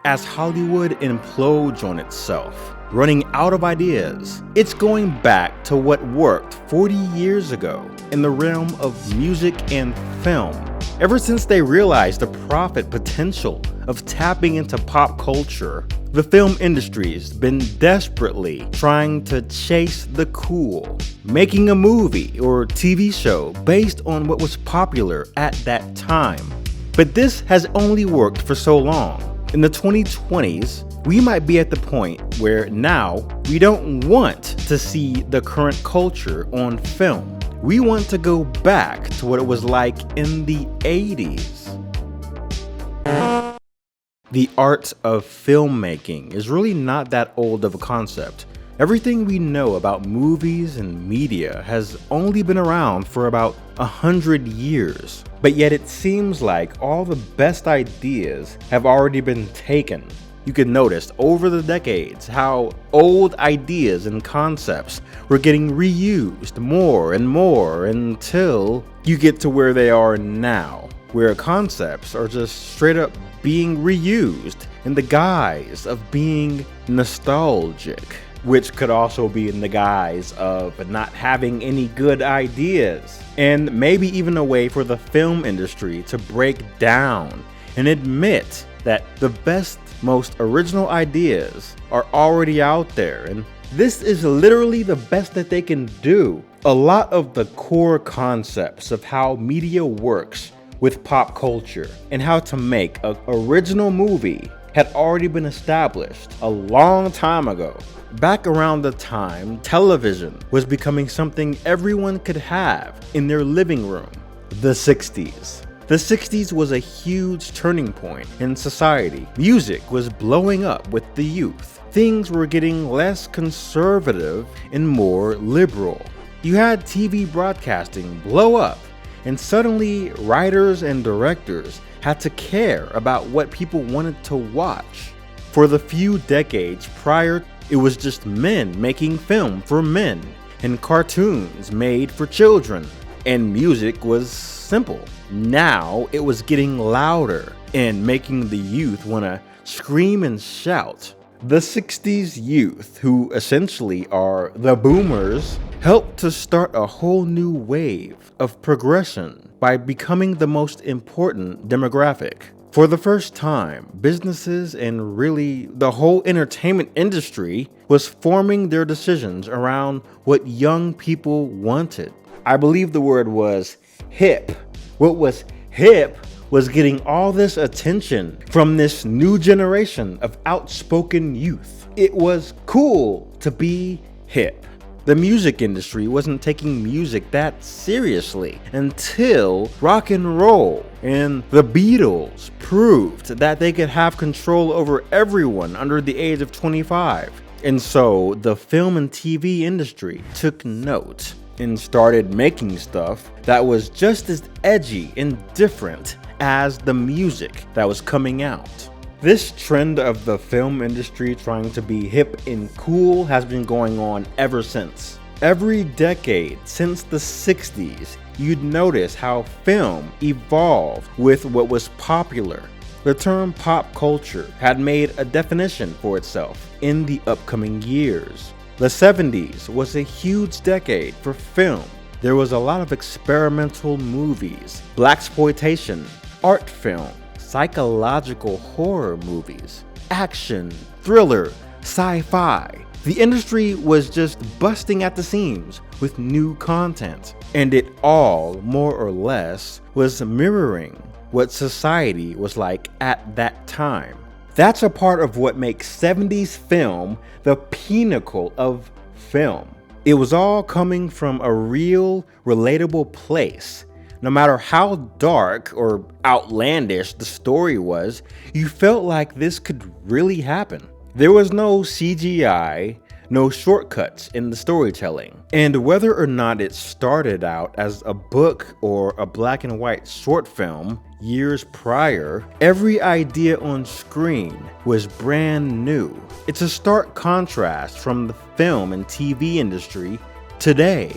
As Hollywood implodes on itself, running out of ideas, it's going back to what worked 40 years ago in the realm of music and film. Ever since they realized the profit potential of tapping into pop culture, the film industry's been desperately trying to chase the cool, making a movie or TV show based on what was popular at that time. But this has only worked for so long. In the 2020s, we might be at the point where now we don't want to see the current culture on film. We want to go back to what it was like in the 80s. The art of filmmaking is really not that old of a concept. Everything we know about movies and media has only been around for about 100 years. But yet it seems like all the best ideas have already been taken. You can notice over the decades how old ideas and concepts were getting reused more and more until you get to where they are now, where concepts are just straight up being reused in the guise of being nostalgic, which could also be in the guise of not having any good ideas, and maybe even a way for the film industry to break down and admit that the best, most original ideas are already out there, and this is literally the best that they can do. A lot of the core concepts of how media works with pop culture and how to make an original movie had already been established a long time ago. Back around the time television was becoming something everyone could have in their living room, the 60s. The 60s was a huge turning point in society. Music was blowing up with the youth. Things were getting less conservative and more liberal. You had TV broadcasting blow up, and suddenly writers and directors had to care about what people wanted to watch. For the few decades prior, it was just men making film for men and cartoons made for children, and music was simple. Now it was getting louder and making the youth want to scream and shout. The 60s youth, who essentially are the boomers, helped to start a whole new wave of progression by becoming the most important demographic. For the first time, businesses and really the whole entertainment industry was forming their decisions around what young people wanted. I believe the word was hip. What was hip was getting all this attention from this new generation of outspoken youth. It was cool to be hip. The music industry wasn't taking music that seriously until rock and roll and the Beatles proved that they could have control over everyone under the age of 25. And so the film and TV industry took note and started making stuff that was just as edgy and different as the music that was coming out. This trend of the film industry trying to be hip and cool has been going on ever since. Every decade since the 60s, you'd notice how film evolved with what was popular. The term pop culture had made a definition for itself in the upcoming years. The 70s was a huge decade for film. There was a lot of experimental movies, blaxploitation, art film, psychological horror movies, action, thriller, sci-fi. The industry was just busting at the seams with new content, and it all, more or less, was mirroring what society was like at that time. That's a part of what makes 70s film the pinnacle of film. It was all coming from a real, relatable place. No matter how dark or outlandish the story was, you felt like this could really happen. There was no CGI, no shortcuts in the storytelling. And whether or not it started out as a book or a black and white short film years prior, every idea on screen was brand new. It's a stark contrast from the film and TV industry today.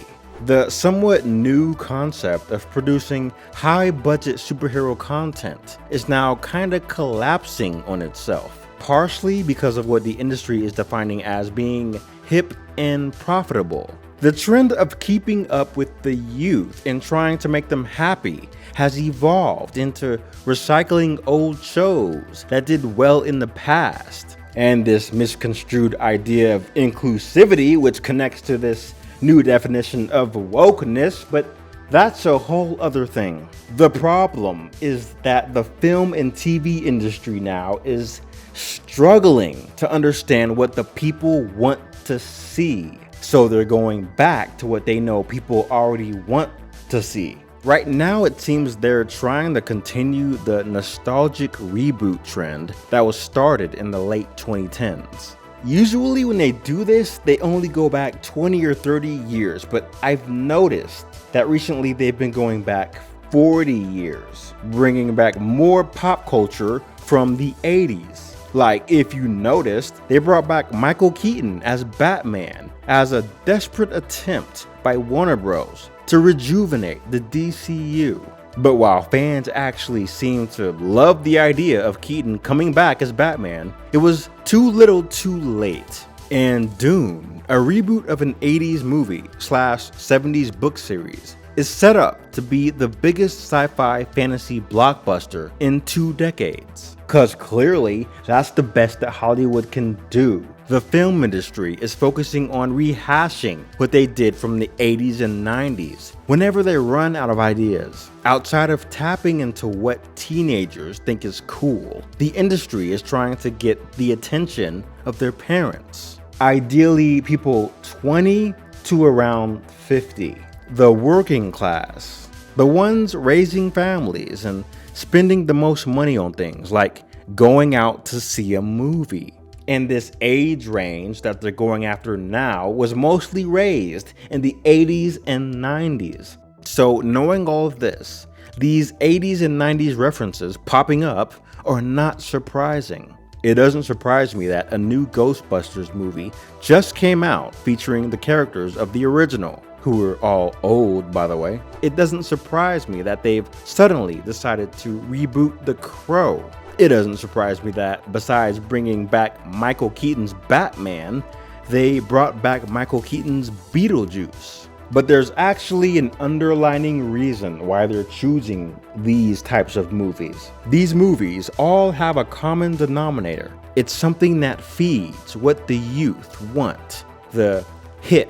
The somewhat new concept of producing high-budget superhero content is now kinda collapsing on itself. partially because of what the industry is defining as being hip and profitable. The trend of keeping up with the youth and trying to make them happy has evolved into recycling old shows that did well in the past. And this misconstrued idea of inclusivity, which connects to this new definition of wokeness, but that's a whole other thing. The problem is that the film and TV industry now is struggling to understand what the people want to see. So they're going back to what they know people already want to see. Right now, it seems they're trying to continue the nostalgic reboot trend that was started in the late 2010s. Usually when they do this, they only go back 20 or 30 years, but I've noticed that recently they've been going back 40 years, bringing back more pop culture from the 80s. Like, if you noticed, they brought back Michael Keaton as Batman as a desperate attempt by Warner Bros. To rejuvenate the DCU. But while fans actually seem to love the idea of Keaton coming back as Batman, it was too little too late. And Dune, a reboot of an 80s movie / 70s book series, is set up to be the biggest sci-fi fantasy blockbuster in 2 decades. Cause clearly, that's the best that Hollywood can do. The film industry is focusing on rehashing what they did from the 80s and 90s whenever they run out of ideas. Outside of tapping into what teenagers think is cool, the industry is trying to get the attention of their parents. Ideally, people 20 to around 50. The working class. The ones raising families and spending the most money on things like going out to see a movie. And this age range that they're going after now was mostly raised in the 80s and 90s. So knowing all of this, these 80s and 90s references popping up are not surprising. It doesn't surprise me that a new Ghostbusters movie just came out featuring the characters of the original, who were all old, by the way. It doesn't surprise me that they've suddenly decided to reboot The Crow. It doesn't surprise me that, besides bringing back Michael Keaton's Batman, they brought back Michael Keaton's Beetlejuice. But there's actually an underlying reason why they're choosing these types of movies. These movies all have a common denominator. It's something that feeds what the youth want. The hip,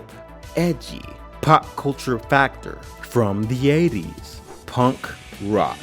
edgy, pop culture factor from the 80s. Punk rock.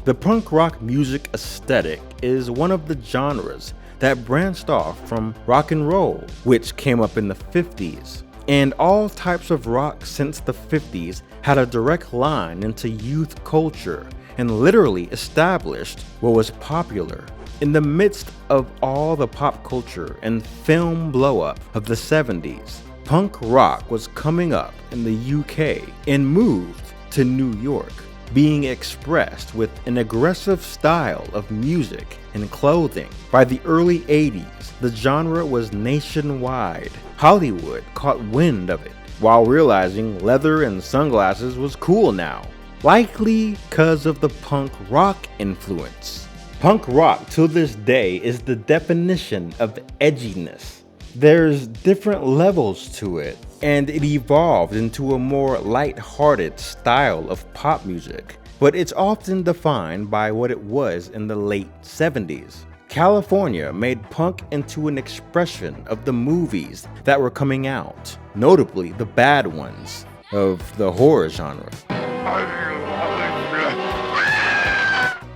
The punk rock music aesthetic is one of the genres that branched off from rock and roll, which came up in the 50s. And all types of rock since the 50s had a direct line into youth culture and literally established what was popular. In the midst of all the pop culture and film blow-up of the 70s, punk rock was coming up in the UK and moved to New York, being expressed with an aggressive style of music and clothing. By the early 80s, the genre was nationwide. Hollywood caught wind of it, while realizing leather and sunglasses was cool now, likely because of the punk rock influence. Punk rock to this day is the definition of edginess. There's different levels to it, and it evolved into a more light-hearted style of pop music, but it's often defined by what it was in the late 70s. California made punk into an expression of the movies that were coming out, notably the bad ones of the horror genre.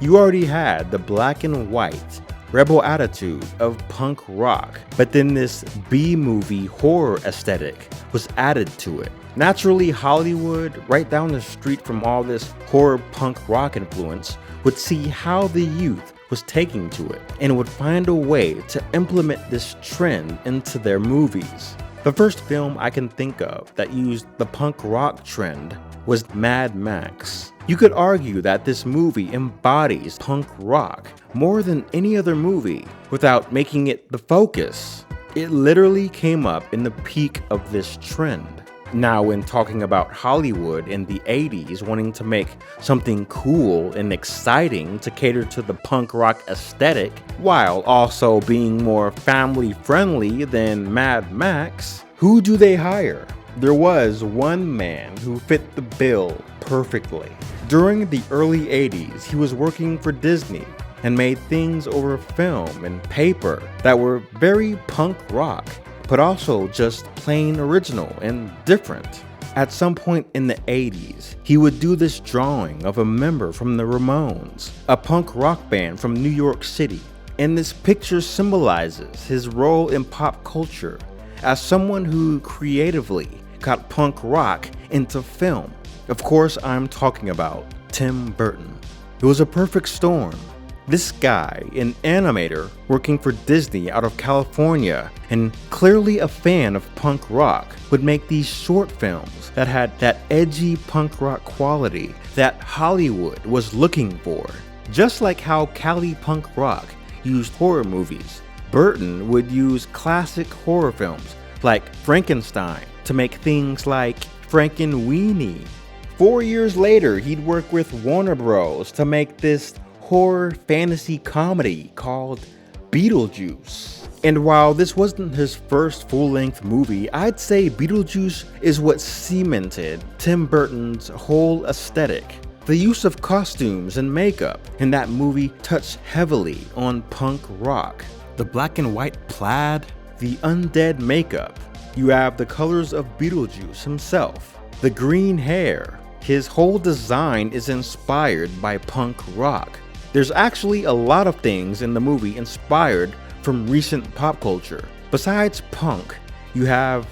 You already had the black and white, rebel attitude of punk rock, but then this B-movie horror aesthetic was added to it. Naturally, Hollywood, right down the street from all this horror punk rock influence, would see how the youth was taking to it and would find a way to implement this trend into their movies. The first film I can think of that used the punk rock trend was Mad Max. You could argue that this movie embodies punk rock more than any other movie without making it the focus. It literally came up in the peak of this trend. Now, when talking about Hollywood in the 80s wanting to make something cool and exciting to cater to the punk rock aesthetic, while also being more family friendly than Mad Max, who do they hire? There was one man who fit the bill perfectly. During the early 80s, he was working for Disney and made things over film and paper that were very punk rock, but also just plain original and different. At some point in the 80s, he would do this drawing of a member from the Ramones, a punk rock band from New York City. And this picture symbolizes his role in pop culture as someone who creatively got punk rock into film. Of course, I'm talking about Tim Burton. It was a perfect storm. This guy, an animator working for Disney out of California and clearly a fan of punk rock, would make these short films that had that edgy punk rock quality that Hollywood was looking for. Just like how Cali punk rock used horror movies, Burton would use classic horror films like Frankenstein to make things like 𝖆𝖊𝖘𝖙𝖍𝖈. 4 years later, he'd work with Warner Bros. To make this horror fantasy comedy called Beetlejuice. And while this wasn't his first full-length movie, I'd say Beetlejuice is what cemented Tim Burton's whole aesthetic. The use of costumes and makeup in that movie touched heavily on punk rock. The black and white plaid, the undead makeup. You have the colors of Beetlejuice himself, the green hair. His whole design is inspired by punk rock. There's actually a lot of things in the movie inspired from recent pop culture. Besides punk, you have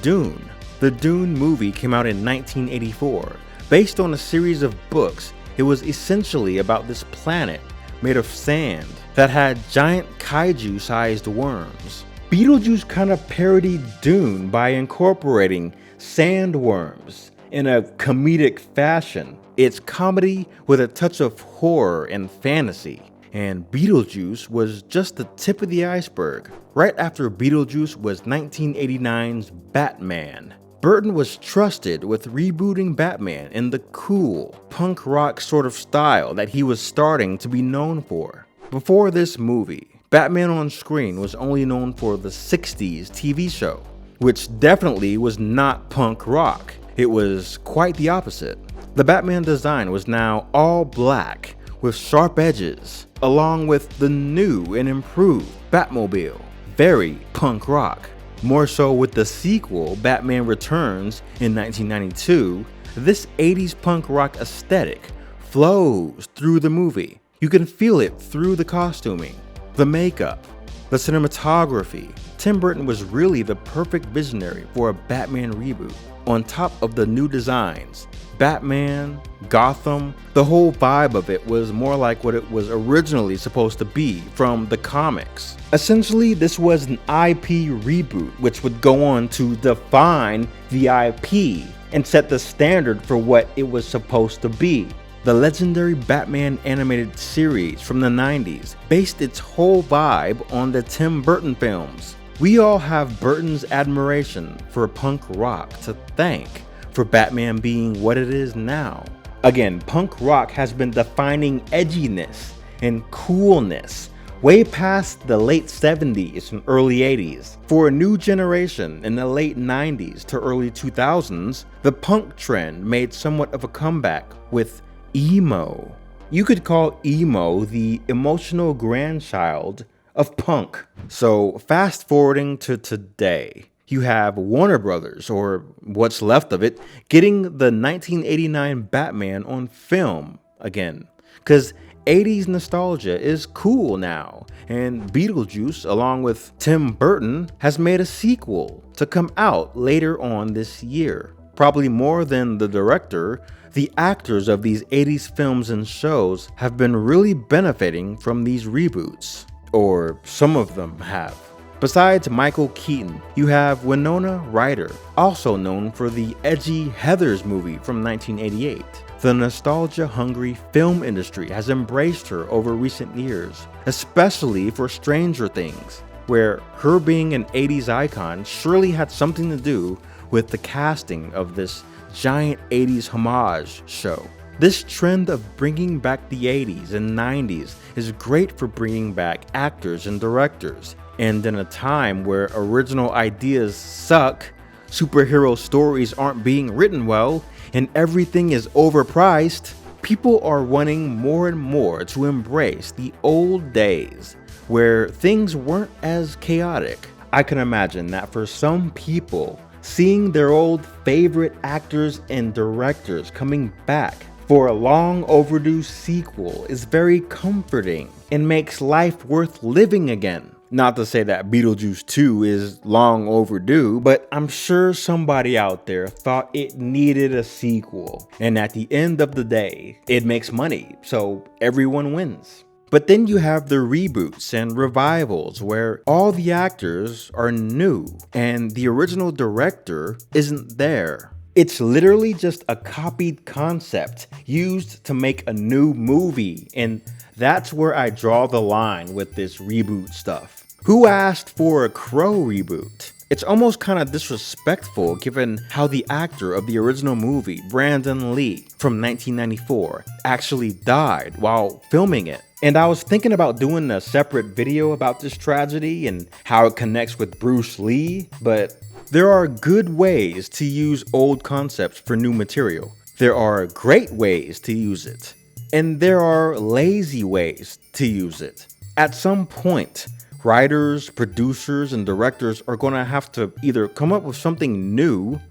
Dune. The Dune movie came out in 1984. Based on a series of books, it was essentially about this planet made of sand that had giant kaiju-sized worms. Beetlejuice kind of parodied Dune by incorporating sandworms in a comedic fashion. It's comedy with a touch of horror and fantasy. And Beetlejuice was just the tip of the iceberg. Right after Beetlejuice was 1989's Batman. Burton was trusted with rebooting Batman in the cool, punk rock sort of style that he was starting to be known for. Before this movie, Batman on screen was only known for the 60s TV show, which definitely was not punk rock. It was quite the opposite. The Batman design was now all black with sharp edges, along with the new and improved Batmobile. Very punk rock. More so with the sequel, Batman Returns in 1992, this 80s punk rock aesthetic flows through the movie. You can feel it through the costuming, the makeup, the cinematography. Tim Burton was really the perfect visionary for a Batman reboot. On top of the new designs, Batman, Gotham, the whole vibe of it was more like what it was originally supposed to be from the comics. Essentially, this was an IP reboot, which would go on to define the IP and set the standard for what it was supposed to be. The legendary Batman animated series from the 90s based its whole vibe on the Tim Burton films. We all have Burton's admiration for punk rock to thank for Batman being what it is now. Again, punk rock has been defining edginess and coolness way past the late 70s and early 80s. For a new generation in the late 90s to early 2000s, the punk trend made somewhat of a comeback with emo. You could call emo the emotional grandchild of punk. So fast forwarding to today, you have Warner Brothers, or what's left of it, getting the 1989 Batman on film again. Because 80s nostalgia is cool now, and Beetlejuice, along with Tim Burton, has made a sequel to come out later on this year. Probably more than the director, the actors of these 80s films and shows have been really benefiting from these reboots. Or some of them have. Besides Michael Keaton, you have Winona Ryder, also known for the edgy Heathers movie from 1988. The nostalgia-hungry film industry has embraced her over recent years, especially for Stranger Things, where her being an 80s icon surely had something to do with the casting of this giant 80s homage show. This trend of bringing back the 80s and 90s is great for bringing back actors and directors. And in a time where original ideas suck, superhero stories aren't being written well, and everything is overpriced, people are wanting more and more to embrace the old days where things weren't as chaotic. I can imagine that for some people, seeing their old favorite actors and directors coming back for a long overdue sequel is very comforting and makes life worth living again. Not to say that Beetlejuice 2 is long overdue, but I'm sure somebody out there thought it needed a sequel. And at the end of the day, it makes money, so everyone wins. But then you have the reboots and revivals where all the actors are new and the original director isn't there. It's literally just a copied concept used to make a new movie, and that's where I draw the line with this reboot stuff. Who asked for a Crow reboot? It's almost kind of disrespectful given how the actor of the original movie, Brandon Lee, from 1994, actually died while filming it. And I was thinking about doing a separate video about this tragedy and how it connects with Bruce Lee, but there are good ways to use old concepts for new material. There are great ways to use it, and there are lazy ways to use it. At some point, writers, producers, and directors are going to have to either come up with something new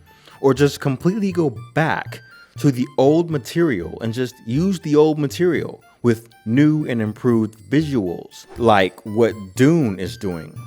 or just completely go back to the old material and just use the old material with new and improved visuals, like what Dune is doing.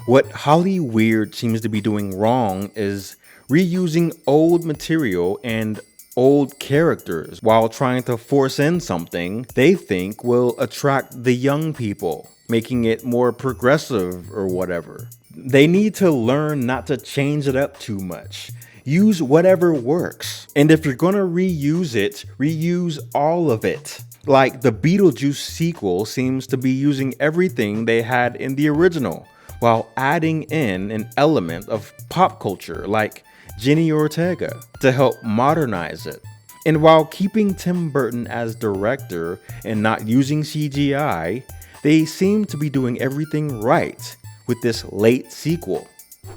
What 𝖆𝖊𝖘𝖙 seems to be doing wrong is reusing old material and old characters while trying to force in something they think will attract the young people, making it more progressive or whatever. They need to learn not to change it up too much. Use whatever works. And if you're gonna reuse it, reuse all of it. Like the Beetlejuice sequel seems to be using everything they had in the original, while adding in an element of pop culture like Jenny Ortega to help modernize it. And while keeping Tim Burton as director and not using CGI, they seem to be doing everything right with this late sequel.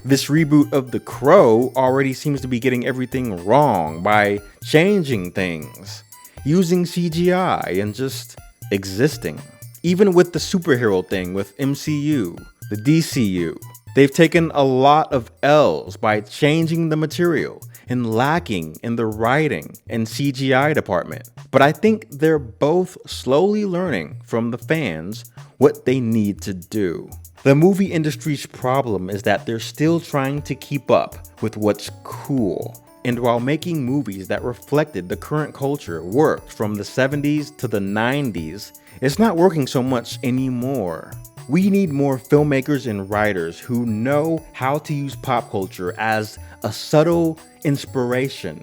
This reboot of The Crow already seems to be getting everything wrong by changing things, using CGI, and just existing. Even with the superhero thing with MCU, the DCU, they've taken a lot of L's by changing the material and lacking in the writing and CGI department. But I think they're both slowly learning from the fans what they need to do. The movie industry's problem is that they're still trying to keep up with what's cool. And while making movies that reflected the current culture worked from the 70s to the 90s, it's not working so much anymore. We need more filmmakers and writers who know how to use pop culture as a subtle inspiration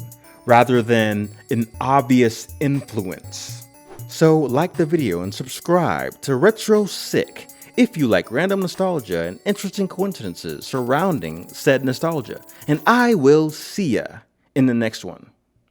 rather than an obvious influence. So like the video and subscribe to Retro Sick if you like random nostalgia and interesting coincidences surrounding said nostalgia. And I will see ya in the next one.